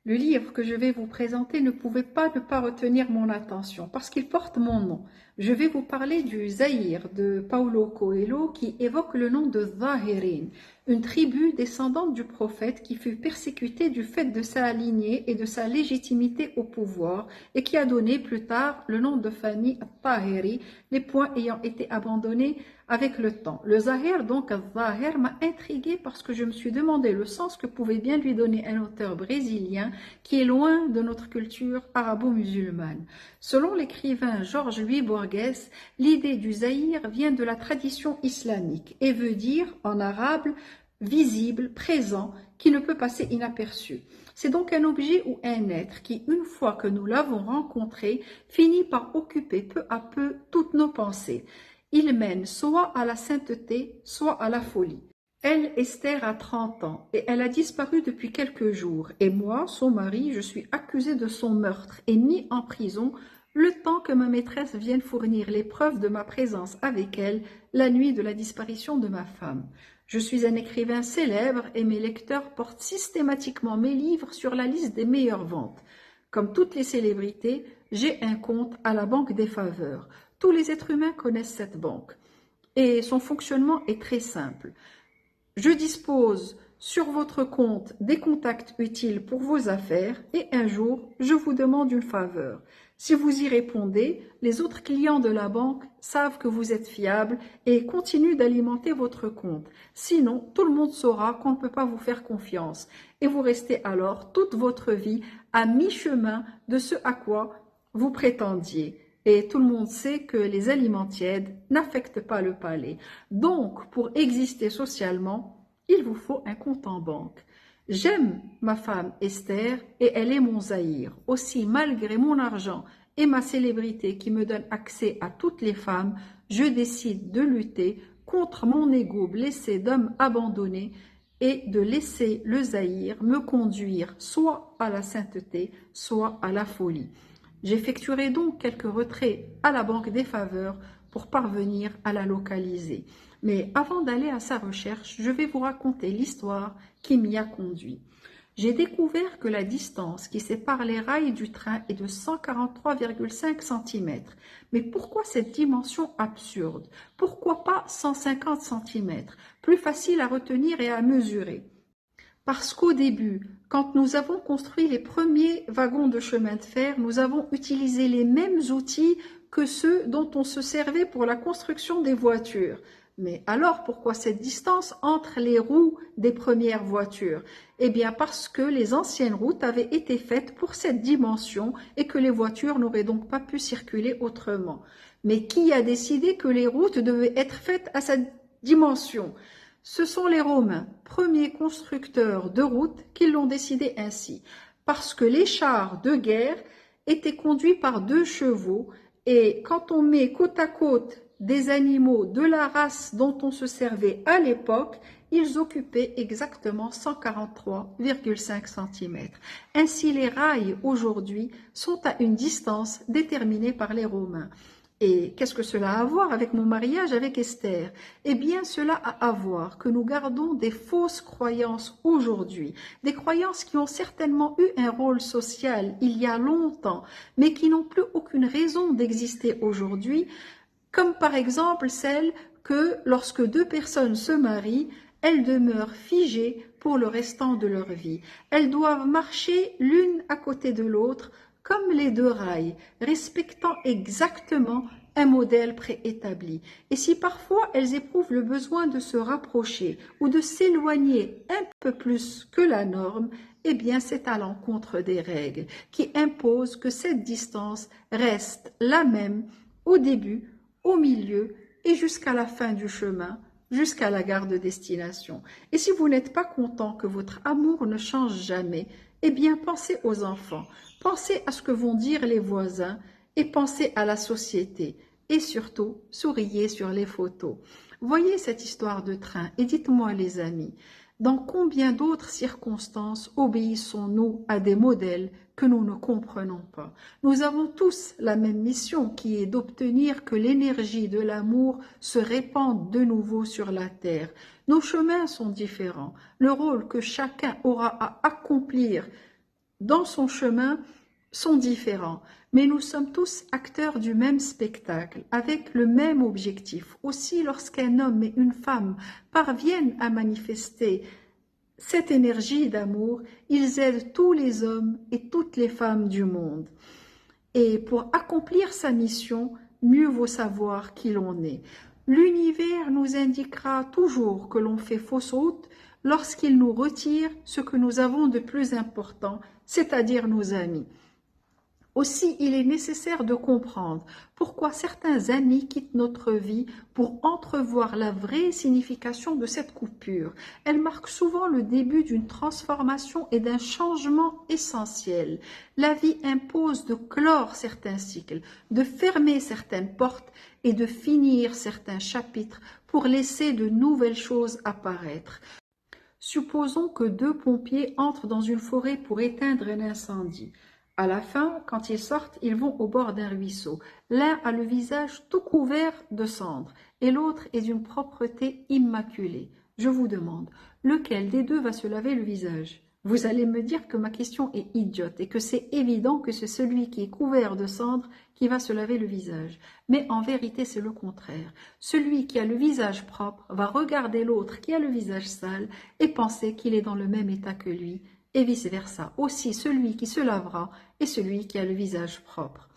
Le livre que je vais vous présenter ne pouvait pas ne pas retenir mon attention parce qu'il porte mon nom. Je vais vous parler du Zaïre de Paulo Coelho qui évoque le nom de Zahirin, une tribu descendante du prophète qui fut persécutée du fait de sa lignée et de sa légitimité au pouvoir et qui a donné plus tard le nom de famille Tahiri, les points ayant été abandonnés avec le temps. Le Zahir, donc Zahir, m'a intrigué parce que je me suis demandé le sens que pouvait bien lui donner un auteur brésilien qui est loin de notre culture arabo-musulmane. Selon l'écrivain Jorge Luis Borges, l'idée du Zahir vient de la tradition islamique et veut dire, en arabe, visible, présent, qui ne peut passer inaperçu. C'est donc un objet ou un être qui, une fois que nous l'avons rencontré, finit par occuper peu à peu toutes nos pensées. Il mène soit à la sainteté, soit à la folie. Elle, Esther, a 30 ans et elle a disparu depuis quelques jours. Et moi, son mari, je suis accusée de son meurtre et mis en prison le temps que ma maîtresse vienne fournir les preuves de ma présence avec elle la nuit de la disparition de ma femme. Je suis un écrivain célèbre et mes lecteurs portent systématiquement mes livres sur la liste des meilleures ventes. Comme toutes les célébrités, j'ai un compte à la Banque des Faveurs. Tous les êtres humains connaissent cette banque et son fonctionnement est très simple. Je dispose sur votre compte des contacts utiles pour vos affaires et un jour, je vous demande une faveur. Si vous y répondez, les autres clients de la banque savent que vous êtes fiable et continuent d'alimenter votre compte. Sinon, tout le monde saura qu'on ne peut pas vous faire confiance et vous restez alors toute votre vie à mi-chemin de ce à quoi vous prétendiez. Et tout le monde sait que les aliments tièdes n'affectent pas le palais. Donc, pour exister socialement, il vous faut un compte en banque. J'aime ma femme Esther et elle est mon Zahir. Aussi, malgré mon argent et ma célébrité qui me donne accès à toutes les femmes, je décide de lutter contre mon ego blessé d'homme abandonné et de laisser le Zahir me conduire soit à la sainteté, soit à la folie. J'effectuerai donc quelques retraits à la Banque des Faveurs pour parvenir à la localiser. Mais avant d'aller à sa recherche, je vais vous raconter l'histoire qui m'y a conduit. J'ai découvert que la distance qui sépare les rails du train est de 143,5 cm. Mais pourquoi cette dimension absurde? Pourquoi pas 150 cm? Plus facile à retenir et à mesurer. Parce qu'au début, quand nous avons construit les premiers wagons de chemin de fer, nous avons utilisé les mêmes outils que ceux dont on se servait pour la construction des voitures. Mais alors, pourquoi cette distance entre les roues des premières voitures? Eh bien, parce que les anciennes routes avaient été faites pour cette dimension et que les voitures n'auraient donc pas pu circuler autrement. Mais qui a décidé que les routes devaient être faites à cette dimension? Ce sont les Romains, premiers constructeurs de routes, qui l'ont décidé ainsi, parce que les chars de guerre étaient conduits par 2 chevaux, et quand on met côte à côte des animaux de la race dont on se servait à l'époque, ils occupaient exactement 143,5 cm. Ainsi, les rails aujourd'hui sont à une distance déterminée par les Romains. Et qu'est-ce que cela a à voir avec mon mariage avec Esther? Eh bien, cela a à voir que nous gardons des fausses croyances aujourd'hui, des croyances qui ont certainement eu un rôle social il y a longtemps, mais qui n'ont plus aucune raison d'exister aujourd'hui, comme par exemple celle que lorsque 2 personnes se marient, elles demeurent figées pour le restant de leur vie. Elles doivent marcher l'une à côté de l'autre, comme les 2 rails, respectant exactement un modèle préétabli. Et si parfois elles éprouvent le besoin de se rapprocher ou de s'éloigner un peu plus que la norme, eh bien c'est à l'encontre des règles qui imposent que cette distance reste la même au début, au milieu et jusqu'à la fin du chemin, jusqu'à la gare de destination. Et si vous n'êtes pas content que votre amour ne change jamais, eh bien pensez aux enfants, pensez à ce que vont dire les voisins et pensez à la société. Et surtout, souriez sur les photos. Voyez cette histoire de train et dites-moi les amis, dans combien d'autres circonstances obéissons-nous à des modèles que nous ne comprenons pas? Nous avons tous la même mission qui est d'obtenir que l'énergie de l'amour se répande de nouveau sur la terre. Nos chemins sont différents. Le rôle que chacun aura à accomplir dans son chemin, sont différents, mais nous sommes tous acteurs du même spectacle, avec le même objectif. Aussi, lorsqu'un homme et une femme parviennent à manifester cette énergie d'amour, ils aident tous les hommes et toutes les femmes du monde. Et pour accomplir sa mission, mieux vaut savoir qui l'on est. L'univers nous indiquera toujours que l'on fait fausse route lorsqu'il nous retire ce que nous avons de plus important, c'est-à-dire nos amis. Aussi, il est nécessaire de comprendre pourquoi certains amis quittent notre vie pour entrevoir la vraie signification de cette coupure. Elle marque souvent le début d'une transformation et d'un changement essentiel. La vie impose de clore certains cycles, de fermer certaines portes et de finir certains chapitres pour laisser de nouvelles choses apparaître. Supposons que deux pompiers entrent dans une forêt pour éteindre un incendie. À la fin, quand ils sortent, ils vont au bord d'un ruisseau. L'un a le visage tout couvert de cendres et l'autre est d'une propreté immaculée. Je vous demande, lequel des deux va se laver le visage? Vous allez me dire que ma question est idiote et que c'est évident que c'est celui qui est couvert de cendres qui va se laver le visage. Mais en vérité, c'est le contraire. Celui qui a le visage propre va regarder l'autre qui a le visage sale et penser qu'il est dans le même état que lui, et vice-versa. Aussi, celui qui se lavera est celui qui a le visage propre.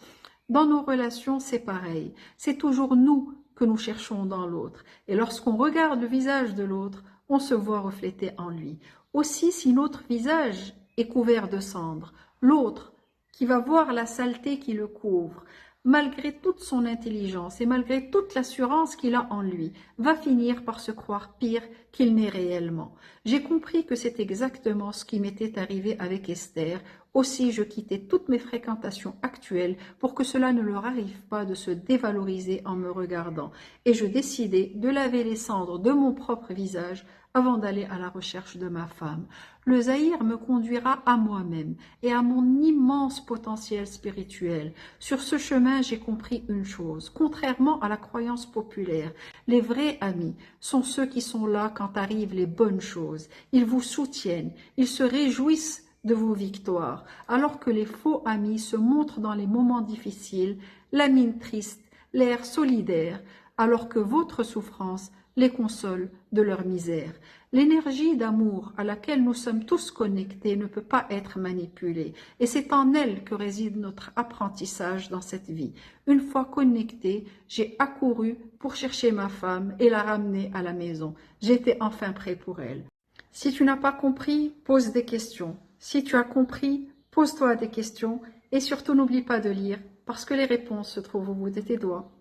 Dans nos relations, c'est pareil. C'est toujours nous que nous cherchons dans l'autre. Et lorsqu'on regarde le visage de l'autre, on se voit reflété en lui. Aussi, si notre visage est couvert de cendres, l'autre, qui va voir la saleté qui le couvre, malgré toute son intelligence et malgré toute l'assurance qu'il a en lui, va finir par se croire pire qu'il n'est réellement. J'ai compris que c'est exactement ce qui m'était arrivé avec Esther. Aussi, je quittais toutes mes fréquentations actuelles pour que cela ne leur arrive pas de se dévaloriser en me regardant. Et je décidai de laver les cendres de mon propre visage avant d'aller à la recherche de ma femme. Le Zahir me conduira à moi-même et à mon immense potentiel spirituel. Sur ce chemin, j'ai compris une chose. Contrairement à la croyance populaire, les vrais amis sont ceux qui sont là quand arrivent les bonnes choses. Ils vous soutiennent, ils se réjouissent de vos victoires, alors que les faux amis se montrent dans les moments difficiles, la mine triste, l'air solidaire, alors que votre souffrance les console de leur misère. L'énergie d'amour à laquelle nous sommes tous connectés ne peut pas être manipulée, et c'est en elle que réside notre apprentissage dans cette vie. Une fois connecté, j'ai accouru pour chercher ma femme et la ramener à la maison. J'étais enfin prêt pour elle. Si tu n'as pas compris, pose des questions. Si tu as compris, pose-toi des questions et surtout n'oublie pas de lire, parce que les réponses se trouvent au bout de tes doigts.